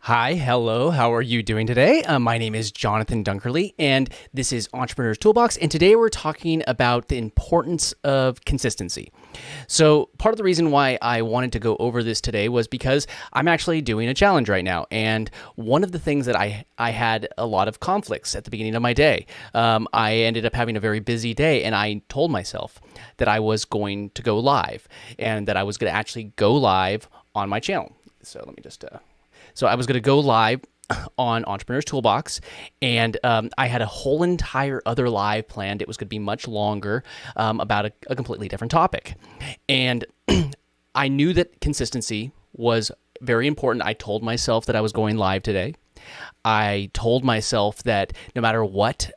Hi, hello, how are you doing today? My name is Jonathan Dunkerley, and this is Entrepreneur's Toolbox, and today we're talking about the importance of consistency. So part of the reason why I wanted to go over this today was because I'm actually doing a challenge right now, and one of the things that I had a lot of conflicts at the beginning of my day. I ended up having a very busy day, and I told myself that I was going to go live, and that I was going to actually go live on my channel. So let me just... So I was going to go live on Entrepreneur's Toolbox, and I had a whole entire other live planned. It was going to be much longer, about a completely different topic. And I knew that consistency was very important. I told myself that I was going live today. I told myself that no matter what,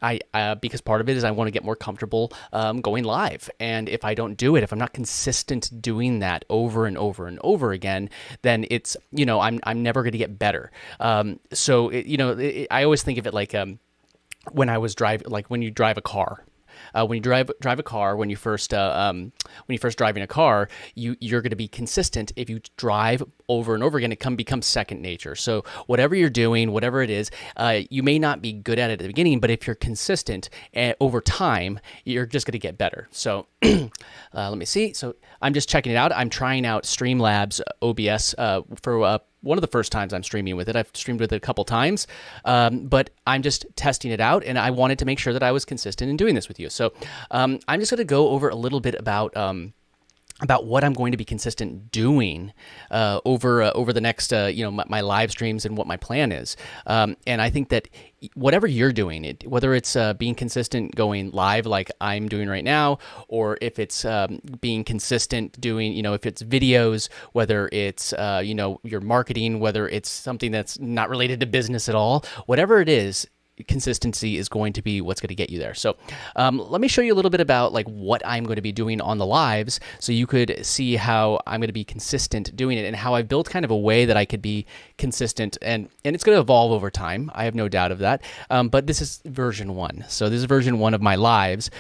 because part of it is I want to get more comfortable going live. And if I don't do it, if I'm not consistent doing that over and over and over again, then it's, I'm never going to get better. I always think of it like when I was driving, like when you drive a car. When you drive a car, when you first driving a car, you're going to be consistent. If you drive over and over again, it becomes second nature. So whatever you're doing, whatever it is, you may not be good at it at the beginning, but if you're consistent over time, you're just going to get better. So let me see. So I'm just checking it out. I'm trying out STREAMLABS OBS for one of the first times I'm streaming with it. I've streamed with it a couple times, but I'm just testing it out, and I wanted to make sure that I was consistent in doing this with you. So I'm just going to go over a little bit about what I'm going to be consistent doing over the next, my live streams and what my plan is. And I think that whatever you're doing, whether it's being consistent going live like I'm doing right now, or if it's being consistent doing, if it's videos, whether it's, your marketing, whether it's something that's not related to business at all, whatever it is, consistency is going to be what's going to get you there. So let me show you a little bit about like what I'm going to be doing on the lives, so you could see how I'm going to be consistent doing it and how I've built kind of a way that I could be consistent, and it's going to evolve over time. I have no doubt of that. But this is version 1. So this is version 1 of my lives.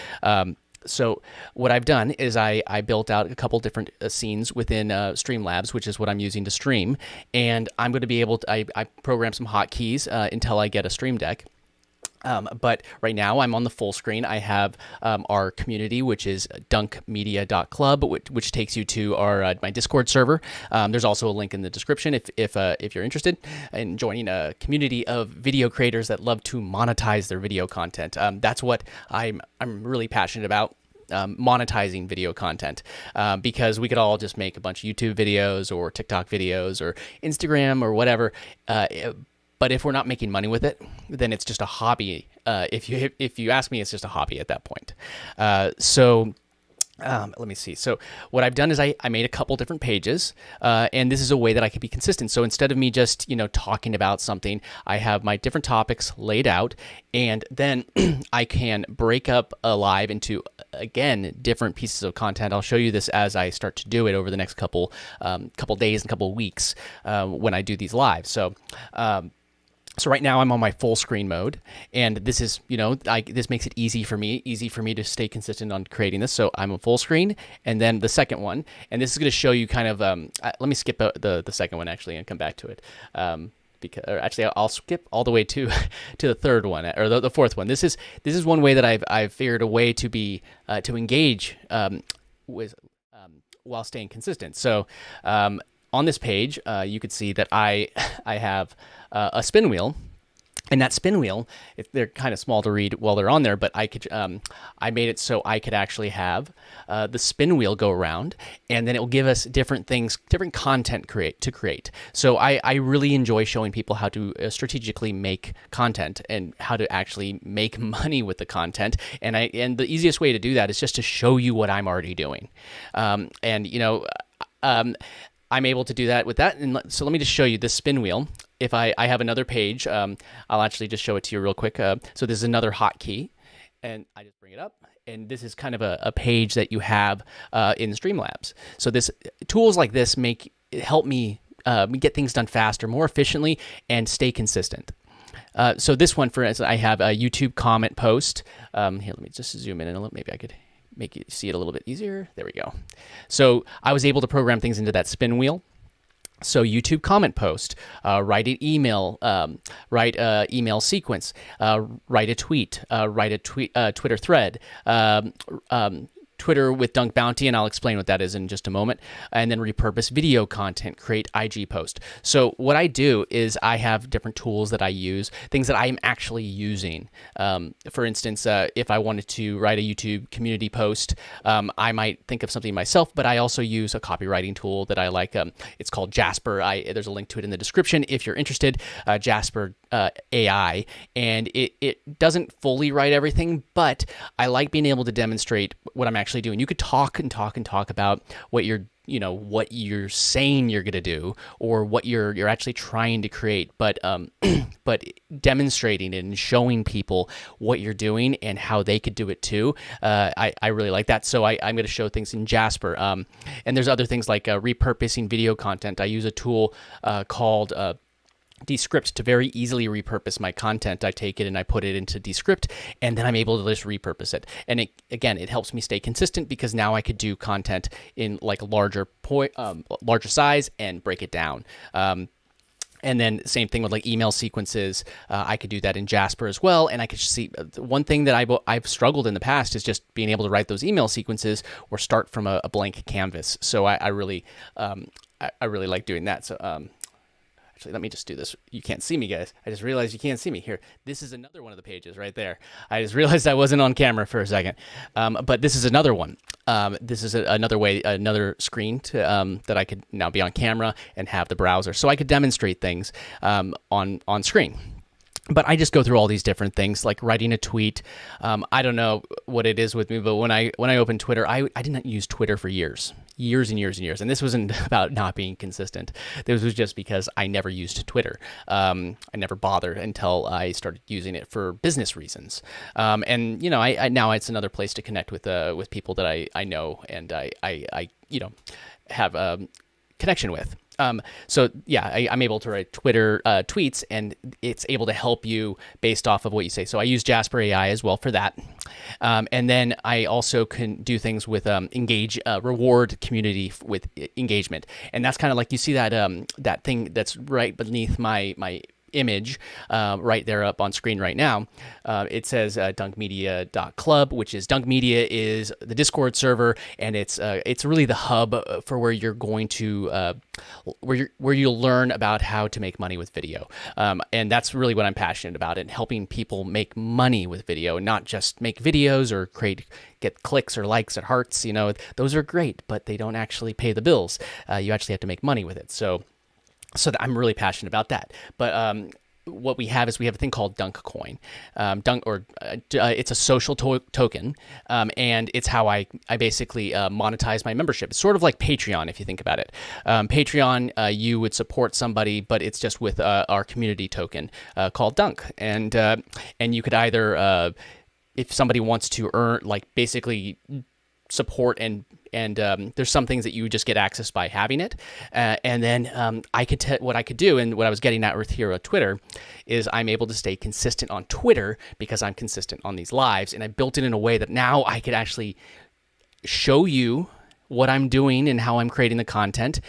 So what I've done is I built out a couple different scenes within STREAMLABS, which is what I'm using to stream. And I'm going to be able to, I programmed some hotkeys until I get a stream deck. But right now I'm on the full screen. I have our community, which is dunkmedia.club, which takes you to my Discord server. There's also a link in the description if you're interested in joining a community of video creators that love to monetize their video content. That's what I'm really passionate about. Monetizing video content, because we could all just make a bunch of YouTube videos or TikTok videos or Instagram or whatever. But if we're not making money with it, then it's just a hobby. If you ask me, it's just a hobby at that point. Let me see. So what I've done is I made a couple different pages, and this is a way that I could be consistent. So instead of me just, talking about something, I have my different topics laid out, and then I can break up a live into, again, different pieces of content. I'll show you this as I start to do it over the next couple days and couple weeks when I do these lives. So right now I'm on my full screen mode, and this is, this makes it easy for me to stay consistent on creating this. So I'm on full screen, and then the second one, and this is going to show you kind of, let me skip the second one actually and come back to it. Actually, I'll skip all the way to the third one, or the fourth one. This is one way that I've figured a way to be to engage with while staying consistent. So on this page, you could see that I have a spin wheel, and that spin wheel, they're kind of small to read while they're on there, but I made it so I could actually have the spin wheel go around, and then it will give us different things, different content to create. So I really enjoy showing people how to strategically make content and how to actually make money with the content. And the easiest way to do that is just to show you what I'm already doing. I'm able to do that with that. And so let me just show you this spin wheel. If I have another page, I'll actually just show it to you real quick. So this is another hotkey, and I just bring it up. And this is kind of a page that you have in STREAMLABS. So tools like this help me get things done faster, more efficiently, and stay consistent. So this one, for instance, I have a YouTube comment post. Here, let me just zoom in and maybe I could make you see it a little bit easier. There we go. So I was able to program things into that spin wheel. So YouTube comment post, write an email, write a email sequence, write a tweet, write a Twitter thread, Twitter with Dunk Bounty, and I'll explain what that is in just a moment, and then repurpose video content, create IG post. So what I do is I have different tools that I use, things that I'm actually using. For instance, if I wanted to write a YouTube community post, I might think of something myself, but I also use a copywriting tool that I like. It's called Jasper. There's a link to it in the description if you're interested. Jasper AI, and it doesn't fully write everything, but I like being able to demonstrate what I'm actually doing. You could talk and talk and talk about what what you're saying you're going to do, or what you're actually trying to create, but but demonstrating it and showing people what you're doing and how they could do it too. I really like that. So I'm going to show things in Jasper. And there's other things like repurposing video content. I use a tool called DESCRIPT to very easily repurpose my content. I take it and I put it into DESCRIPT, and then I'm able to just repurpose it. And it helps me stay consistent, because now I could do content in like a larger size and break it down. And then same thing with like email sequences. I could do that in Jasper as well. And I could see one thing that I've struggled in the past is just being able to write those email sequences or start from a blank canvas. So I really like doing that. So actually, let me just do this. You can't see me, guys. I just realized you can't see me. Here, this is another one of the pages right there. I just realized I wasn't on camera for a second. But this is another one. This is another screen that I could now be on camera and have the browser. So I could demonstrate things on screen. But I just go through all these different things, like writing a tweet. I don't know what it is with me, but when I opened Twitter, I did not use Twitter for years and years and years. And this wasn't about not being consistent. This was just because I never used Twitter. I never bothered until I started using it for business reasons. And I now it's another place to connect with people that I know and I have a connection with. So yeah, I'm able to write Twitter tweets, and it's able to help you based off of what you say. So I use Jasper AI as well for that. And then I also can do things with reward community with engagement. And that's kind of like, you see that that thing that's right beneath my image right there up on screen right now. It says dunkmedia.club, which is Dunk Media is the Discord server, and it's really the hub for where you're going to where you'll learn about how to make money with video. And that's really what I'm passionate about, and helping people make money with video, not just make videos or get clicks or likes or hearts. Those are great, but they don't actually pay the bills. You actually have to make money with it. So I'm really passionate about that. But what we have a thing called Dunkcoin. It's a social token, and it's how I basically monetize my membership. It's sort of like Patreon, if you think about it. Patreon, you would support somebody, but it's just with our community token called Dunk. And you could either, if somebody wants to earn, like basically support and there's some things that you just get access by having it, and then what I could do, and what I was getting at with here at Twitter, is I'm able to stay consistent on Twitter because I'm consistent on these lives, and I built it in a way that now I could actually show you what I'm doing and how I'm creating the content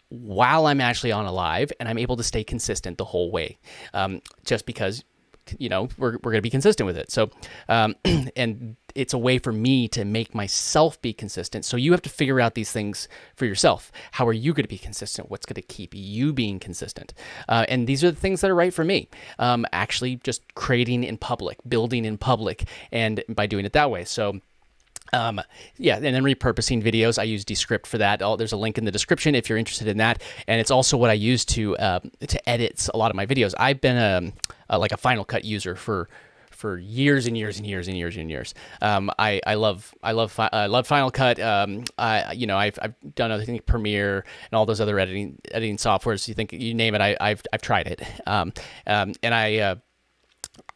while I'm actually on a live, and I'm able to stay consistent the whole way, just because we're going to be consistent with it. So and it's a way for me to make myself be consistent. So you have to figure out these things for yourself. How are you going to be consistent? What's going to keep you being consistent? And these are the things that are right for me. Actually just creating in public, building in public, and by doing it that way. So yeah, and then repurposing videos. I use DESCRIPT for that. There's a link in the description if you're interested in that. And it's also what I use to edit a lot of my videos. I've been like a Final Cut user for years and years and years and years and years. I love Final Cut. I've done other things, Premiere and all those other editing softwares. You name it, I've tried it. And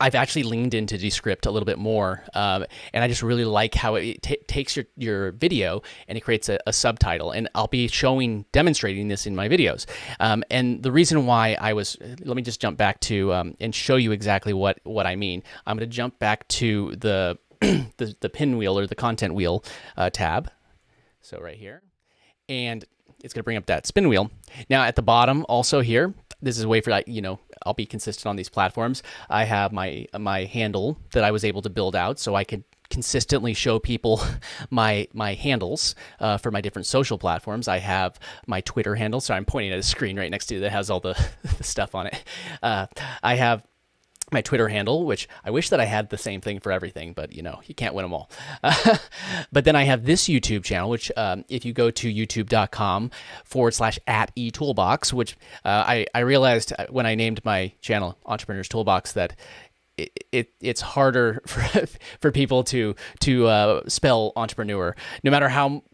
I've actually leaned into DESCRIPT a little bit more, and I just really like how it takes your video and it creates a subtitle, and I'll be demonstrating this in my videos. And the reason why let me just jump back to and show you exactly what I mean. I'm going to jump back to the pinwheel or the content wheel tab. So right here, and it's going to bring up that spin wheel. Now at the bottom also here, this is a way for that, I'll be consistent on these platforms. I have my handle that I was able to build out so I could consistently show people my handles for my different social platforms. I have my Twitter handle, so I'm pointing at a screen right next to it that has all the stuff on it. I have my Twitter handle, which I wish that I had the same thing for everything, but you can't win them all. But then I have this YouTube channel, which if you go to youtube.com/@eToolbox, which I realized when I named my channel Entrepreneur's Toolbox that it's harder for people to spell entrepreneur, no matter how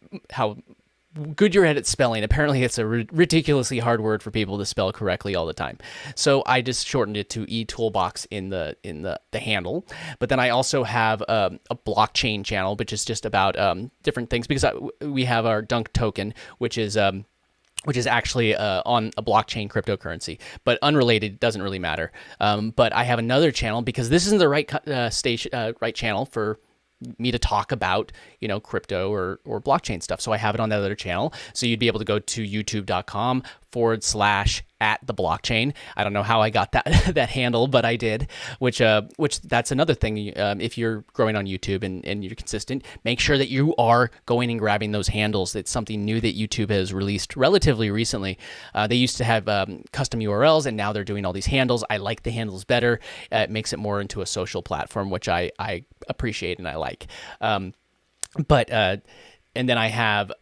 good you're at spelling. Apparently it's a ridiculously hard word for people to spell correctly all the time. So I just shortened it to eToolbox in the handle. But then I also have a blockchain channel, which is just about different things, because we have our Dunk token, which is actually on a blockchain cryptocurrency, but unrelated, doesn't really matter. But I have another channel because this isn't the right right channel for me to talk about, crypto or blockchain stuff. So I have it on that other channel. So you'd be able to go to youtube.com/@theblockchain. I don't know how I got that handle, but I did, which that's another thing. If you're growing on YouTube and you're consistent, make sure that you are going and grabbing those handles. It's something new that YouTube has released relatively recently. They used to have custom URLs, and now they're doing all these handles. I like the handles better. It makes it more into a social platform, which I appreciate and I like. And then I have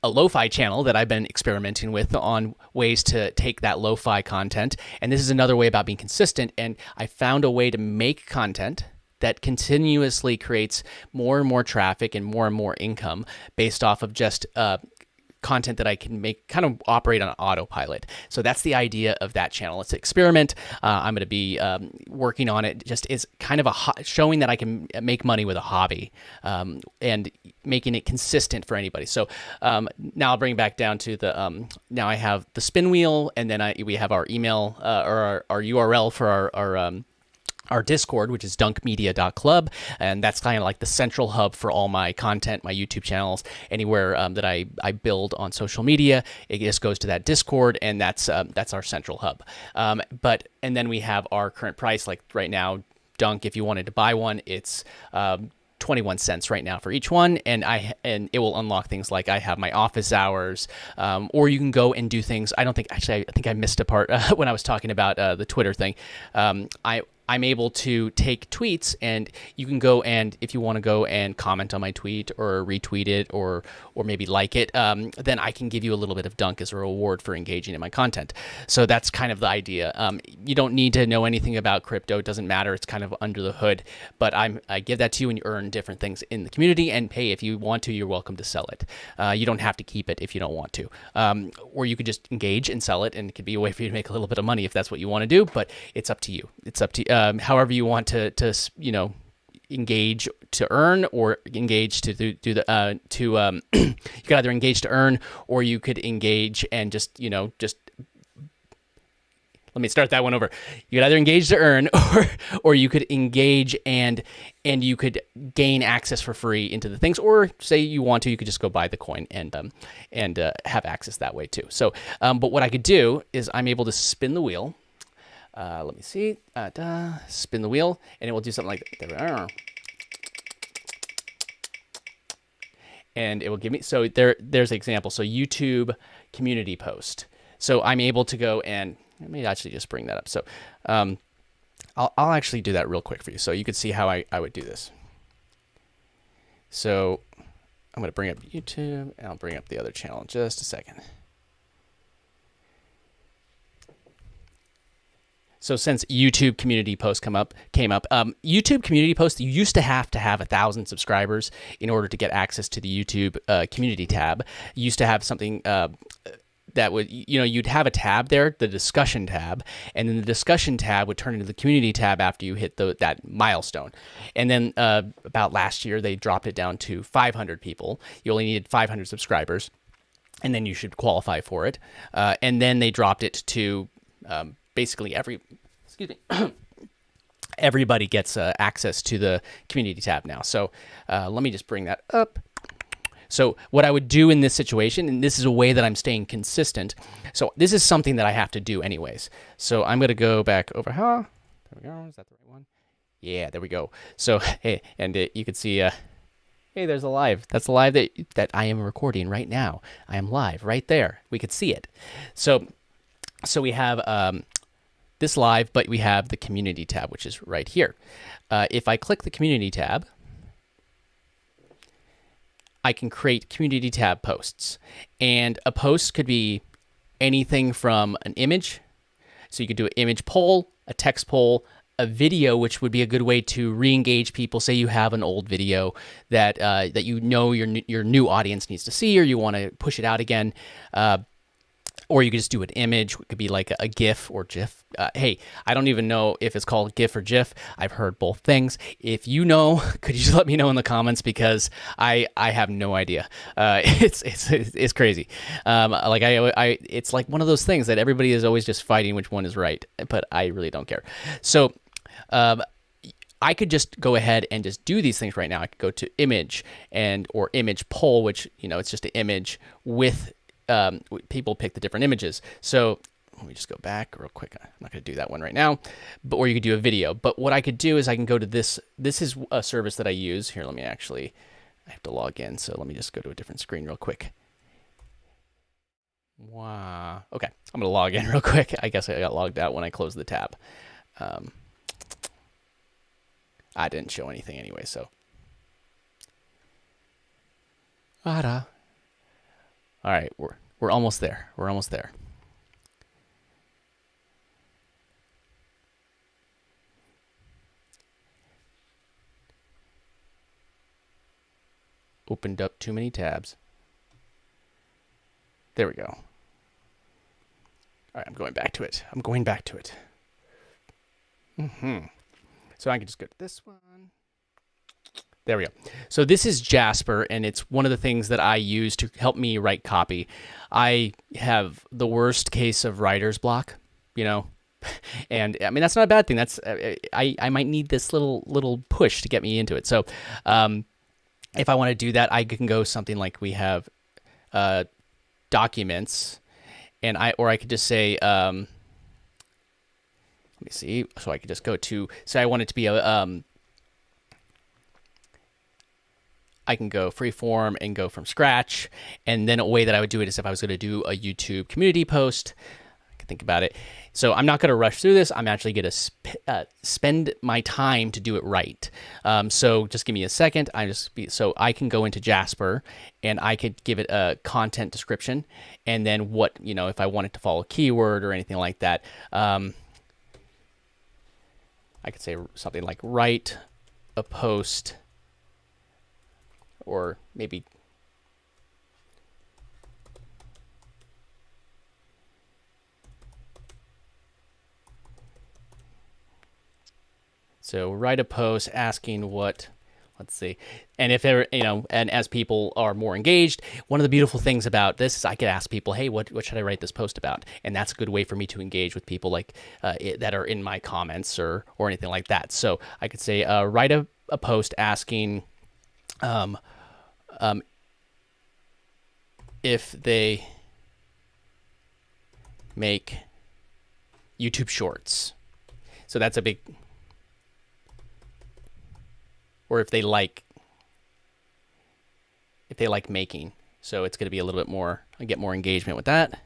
a lo-fi channel that I've been experimenting with on ways to take that lo-fi content. And this is another way about being consistent. And I found a way to make content that continuously creates more and more traffic and more income based off of just content that I can make kind of operate on autopilot. So that's the idea of that channel. It's an experiment. I'm going to be working on it just as kind of showing that I can make money with a hobby and making it consistent for anybody. So now I'll bring it back down to the, now I have the spin wheel, and then we have our email or our URL for our Discord, which is dunkmedia.club, and that's kind of like the central hub for all my content, my YouTube channels, anywhere that I build on social media. It just goes to that Discord, and that's our central hub. And then we have our current price, like right now, Dunk, if you wanted to buy one, it's 21 cents right now for each one, and it will unlock things like I have my office hours, or you can go and do things. I think I missed a part when I was talking about the Twitter thing. I'm able to take tweets, and you can go and, if you want to go and comment on my tweet or retweet it or maybe like it, then I can give you a little bit of Dunk as a reward for engaging in my content. So that's kind of the idea. You don't need to know anything about crypto. It doesn't matter. It's kind of under the hood, but I give that to you, and you earn different things in the community, and hey, if you want to, you're welcome to sell it. You don't have to keep it if you don't want to. Or you could just engage and sell it, and it could be a way for you to make a little bit of money if that's what you want to do, but it's up to you. It's up to however you want to engage to earn, or engage to do the you could either engage to earn, or you could engage and just let me start that one over. You could either engage to earn, or you could engage and you could gain access for free into the things, or say you want to, you could just go buy the coin and have access that way too. So, but what I could do is I'm able to spin the wheel. Let me see. Spin the wheel, and it will do something like that. And it will give me, so there's an example. So YouTube community post. So I'm able to go and, let me actually just bring that up. So I'll actually do that real quick for you, so you could see how I would do this. So I'm going to bring up YouTube, and I'll bring up the other channel in just a second. So since YouTube community posts came up, YouTube community posts, you used to have 1,000 subscribers in order to get access to the YouTube community tab. You used to have something that would, you'd have a tab there, the discussion tab, and then the discussion tab would turn into the community tab after you hit that milestone. And then about last year, they dropped it down to 500 people. You only needed 500 subscribers, and then you should qualify for it. And then they dropped it to basically everybody gets access to the community tab now. So let me just bring that up. So what I would do in this situation, and this is a way that I'm staying consistent. So this is something that I have to do anyways. So I'm going to go back over. There we go. Is that the right one? Yeah, there we go. So, hey, and you can see, hey, there's a live. That's a live that I am recording right now. I am live right there. We could see it. So we have this live, but we have the community tab, which is right here. If I click the community tab, I can create community tab posts. And a post could be anything from an image. So you could do an image poll, a text poll, a video, which would be a good way to re-engage people. Say you have an old video that that you know your new audience needs to see, or you want to push it out again. Or you could just do an image. It could be like a GIF or GIF. Hey, I don't even know if it's called GIF or GIF. I've heard both things. If you know, could you just let me know in the comments, because I have no idea. It's crazy. Like it's like one of those things that everybody is always just fighting which one is right, but I really don't care. So I could just go ahead and just do these things right now. I could go to image or image poll, which, you know, it's just an image with people pick the different images. So let me just go back real quick. I'm not going to do that one right now, or you could do a video. But what I could do is I can go to this. This is a service that I use. Here, let me I have to log in. So let me just go to a different screen real quick. Wow. Okay, I'm going to log in real quick. I guess I got logged out when I closed the tab. I didn't show anything anyway, so. All right, we're almost there. We're almost there. Opened up too many tabs. There we go. All right, I'm going back to it. So I can just go to this one. There we go. So this is Jasper, and it's one of the things that I use to help me write copy. I have the worst case of writer's block, you know, and I mean, that's not a bad thing. That's I might need this little push to get me into it. So if I want to do that, I can go something like we have documents, and I could just say, let me see. So I could just go to, say I want it to be a I can go freeform and go from scratch. And then a way that I would do it is if I was going to do a YouTube community post. I can think about it. So I'm not going to rush through this. I'm actually going to spend my time to do it right. So just give me a second. So I can go into Jasper, and I could give it a content description. And then what, you know, if I wanted to follow a keyword or anything like that, I could say something like write a post, or maybe so write a post asking what, let's see, and if they're, you know, and as people are more engaged, one of the beautiful things about this is I could ask people, hey, what should I write this post about? And that's a good way for me to engage with people like that are in my comments or anything like that. So I could say write a post asking if they make YouTube shorts. So that's a big, or if they like making. So it's going to be a little bit more, I get more engagement with that.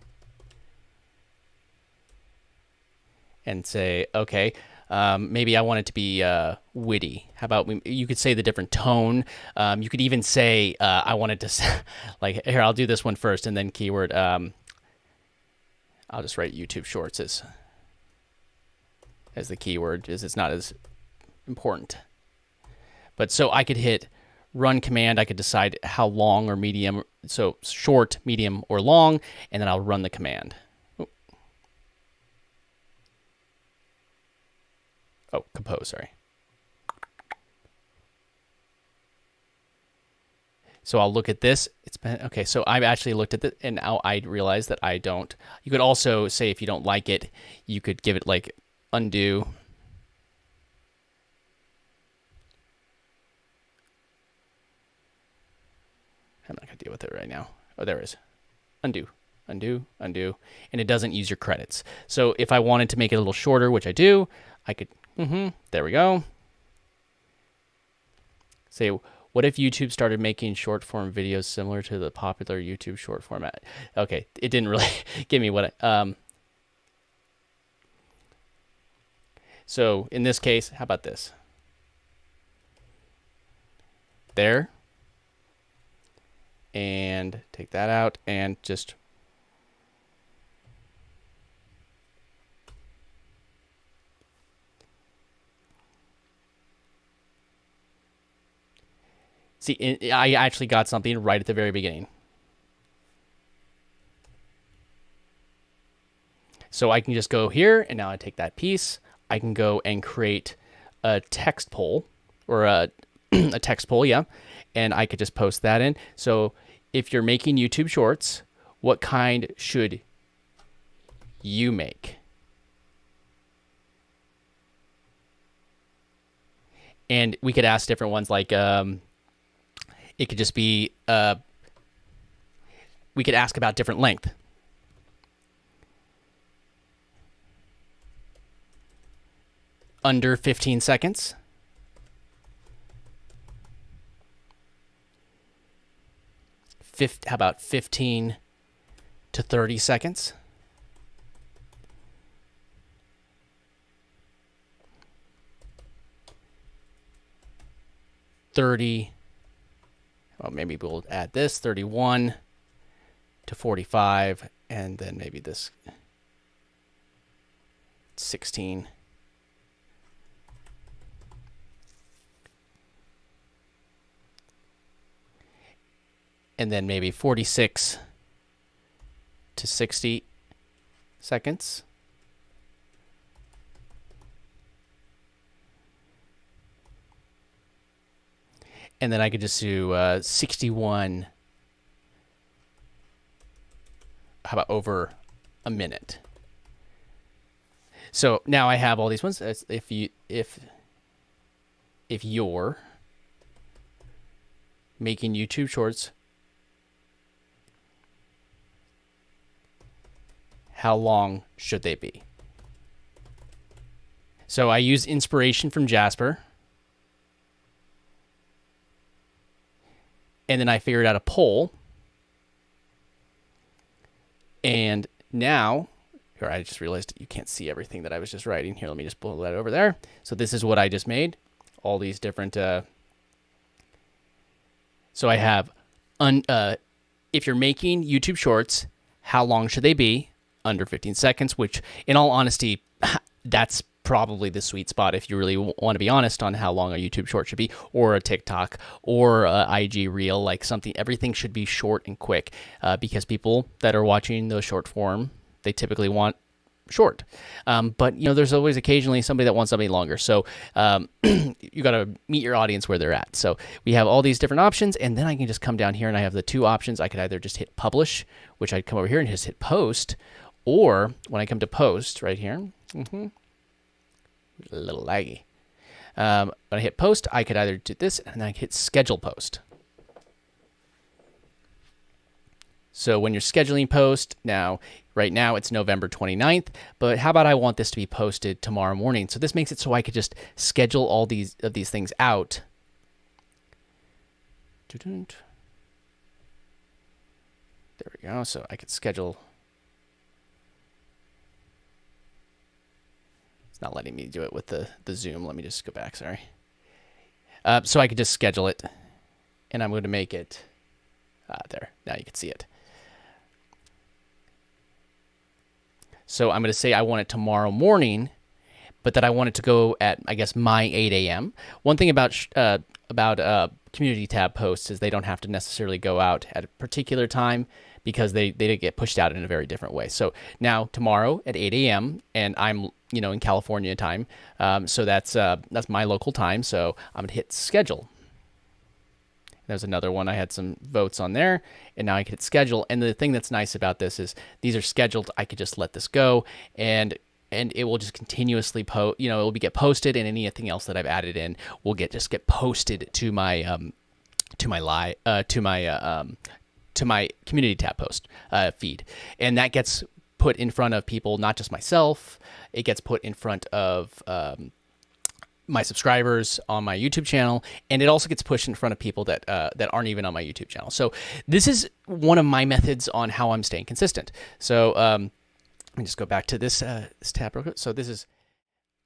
And say, okay, maybe I want it to be witty. How about you could say the different tone. You could even say I wanted to like, here, I'll do this one first, and then keyword. I'll just write YouTube Shorts as the keyword, as it's not as important. But so I could hit run command. I could decide how long or medium, so short, medium, or long, and then I'll run the command. Oh, compose, sorry. So I'll look at this. It's been, okay, so I've actually looked at it, and now I realize that I don't. You could also say if you don't like it, you could give it like undo. I'm not going to deal with it right now. Oh, there it is. Undo, undo, undo. And it doesn't use your credits. So if I wanted to make it a little shorter, which I do, I could, there we go. Say, what if YouTube started making short form videos similar to the popular YouTube short format? Okay, it didn't really give me what I, so in this case, how about this? There. And take that out and just see, I actually got something right at the very beginning. So I can just go here, and now I take that piece. I can go and create a text poll, or a text poll, yeah. And I could just post that in. So if you're making YouTube Shorts, what kind should you make? And we could ask different ones, like it could just be, we could ask about different length. Under 15 seconds. How about 15 to 30 seconds? Well, maybe we'll add this, 31 to 45, and then maybe this 16. And then maybe 46 to 60 seconds. And then I could just do 61, how about over a minute? So now I have all these ones. If you're making YouTube Shorts, how long should they be? So I use inspiration from Jasper. And then I figured out a poll. And now, here, I just realized you can't see everything that I was just writing. Here, let me just pull that over there. So this is what I just made. All these different... so I have, if you're making YouTube Shorts, how long should they be? Under 15 seconds, which in all honesty, that's probably the sweet spot if you really want to be honest on how long a YouTube short should be, or a TikTok, or a IG reel, like something. Everything should be short and quick because people that are watching those short form, they typically want short. But, you know, there's always occasionally somebody that wants something longer. So you got to meet your audience where they're at. So we have all these different options, and then I can just come down here and I have the two options. I could either just hit publish, which I'd come over here and just hit post, or when I come to post right here, a little laggy. When I hit post, I could either do this and then I hit schedule post. So when you're scheduling post, now, right now it's November 29th, but how about I want this to be posted tomorrow morning? So this makes it so I could just schedule all these things out. There we go. So I could schedule. It's not letting me do it with the Zoom. Let me just go back, sorry. So I could just schedule it, and I'm going to make it there. Now you can see it. So I'm going to say I want it tomorrow morning, but that I want it to go at, I guess, my 8 a.m. One thing about community tab posts is they don't have to necessarily go out at a particular time, because they get pushed out in a very different way. So now tomorrow at 8 a.m. and I'm in California time, so that's my local time. So I'm gonna hit schedule. There's another one. I had some votes on there, and now I can hit schedule. And the thing that's nice about this is these are scheduled. I could just let this go, and it will just continuously post. It will get posted, and anything else that I've added in will just get posted to my to my to my community tab post feed, and that gets put in front of people, not just myself. It gets put in front of my subscribers on my YouTube channel, and it also gets pushed in front of people that that aren't even on my YouTube channel. So this is one of my methods on how I'm staying consistent. So let me just go back to this, this tab real quick. So this is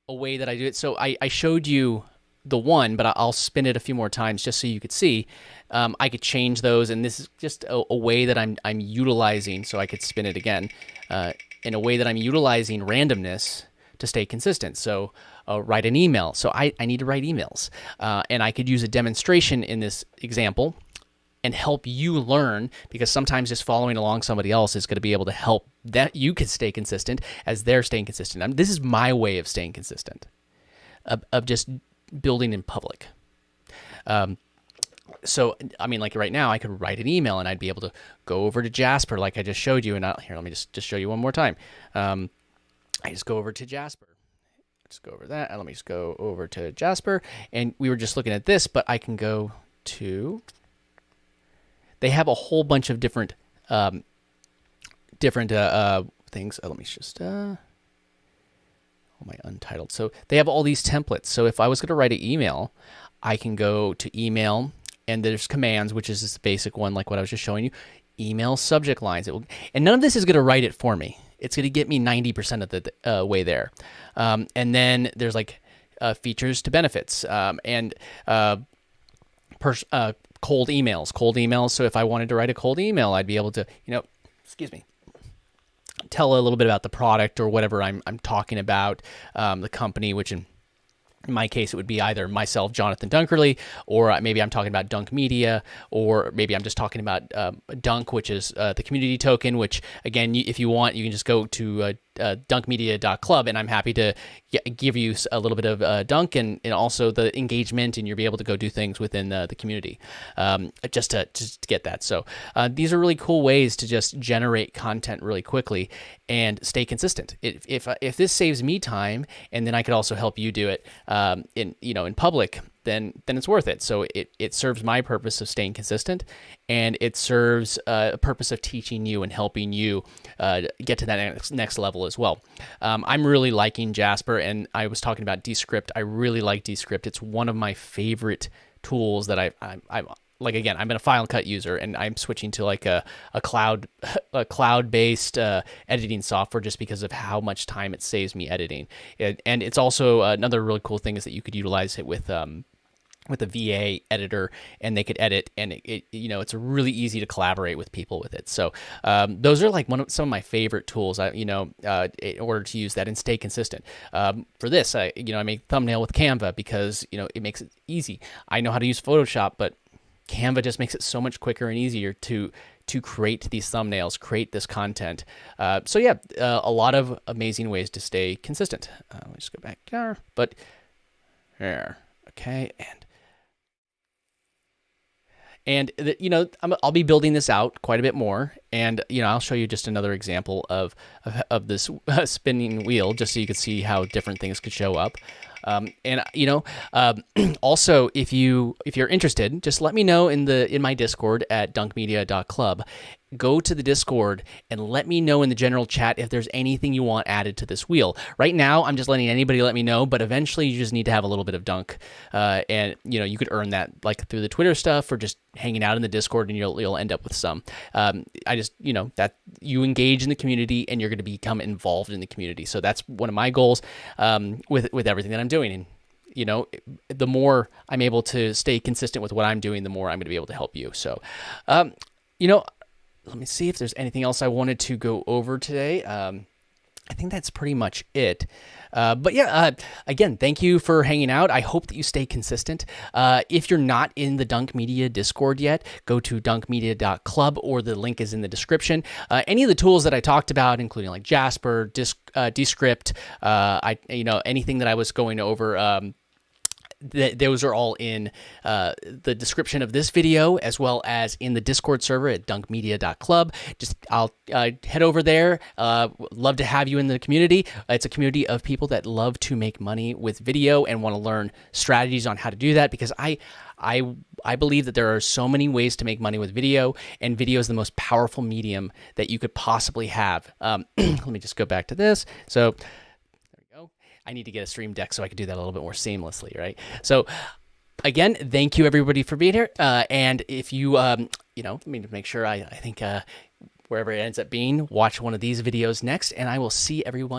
a way that I do it. So I showed you the one, but I'll spin it a few more times just so you could see. I could change those, and this is just a way that I'm utilizing. So I could spin it again in a way that I'm utilizing randomness to stay consistent. So write an email. So I need to write emails, and I could use a demonstration in this example and help you learn, because sometimes just following along somebody else is going to be able to help that you could stay consistent as they're staying consistent. This is my way of staying consistent, of just building in public. So, I mean, like right now, I could write an email and I'd be able to go over to Jasper like I just showed you. And here, let me just show you one more time. I just go over to Jasper. Just go over that. And let me just go over to Jasper. And we were just looking at this, but I can go to... They have a whole bunch of different things. Let me just... oh, my untitled. So they have all these templates. So if I was going to write an email, I can go to email, and there's commands, which is this basic one, like what I was just showing you. Email subject lines. And none of this is going to write it for me. It's going to get me 90% of the way there. And then there's like features to benefits, and cold emails. So if I wanted to write a cold email, I'd be able to, excuse me, tell a little bit about the product or whatever I'm talking about, the company, which in my case, it would be either myself, Jonathan Dunkerley, or maybe I'm talking about Dunk Media, or maybe I'm just talking about Dunk, which is the community token, which, again, if you want, you can just go to dunkmedia.club, and I'm happy to give you a little bit of Dunk and also the engagement, and you'll be able to go do things within the community just to get that. So these are really cool ways to just generate content really quickly and stay consistent. If this saves me time, and then I could also help you do it in public, then it's worth it. So it serves my purpose of staying consistent, and it serves a purpose of teaching you and helping you get to that next level as well. I'm really liking Jasper, and I was talking about DESCRIPT. I really like DESCRIPT. It's one of my favorite tools that I'm like, again, I'm a Final Cut user, and I'm switching to like a cloud-based editing software just because of how much time it saves me editing. And it's also another really cool thing is that you could utilize it with a VA editor, and they could edit, and it's really easy to collaborate with people with it. So those are like some of my favorite tools. In order to use that and stay consistent. For this, I make thumbnail with Canva because it makes it easy. I know how to use Photoshop, but Canva just makes it so much quicker and easier to create these thumbnails, create this content. So yeah, a lot of amazing ways to stay consistent. Let me just go back here, but there, okay, and I'll be building this out quite a bit more, and I'll show you just another example of this spinning wheel, just so you can see how different things could show up. Also, if you're interested, just let me know in my Discord at dunkmedia.club. Go to the Discord and let me know in the general chat if there's anything you want added to this wheel. Right now, I'm just letting anybody let me know, but eventually you just need to have a little bit of Dunk, and you could earn that like through the Twitter stuff or just hanging out in the Discord, and you'll end up with some. I just that you engage in the community and you're going to become involved in the community. So that's one of my goals with everything that I'm doing. And the more I'm able to stay consistent with what I'm doing, the more I'm going to be able to help you. So, let me see if there's anything else I wanted to go over today. I think that's pretty much it. But yeah, again, thank you for hanging out. I hope that you stay consistent. If you're not in the Dunk Media Discord yet, go to dunkmedia.club, or the link is in the description. Any of the tools that I talked about, including like Jasper, DESCRIPT, anything that I was going over, those are all in the description of this video, as well as in the Discord server at dunkmedia.club. Just I'll head over there. Love to have you in the community. It's a community of people that love to make money with video and want to learn strategies on how to do that, because I believe that there are so many ways to make money with video, and video is the most powerful medium that you could possibly have. Let me just go back to this. So I need to get a stream deck so I can do that a little bit more seamlessly, right? So again, thank you everybody for being here. And if you, let me make sure I think wherever it ends up being, watch one of these videos next, and I will see everyone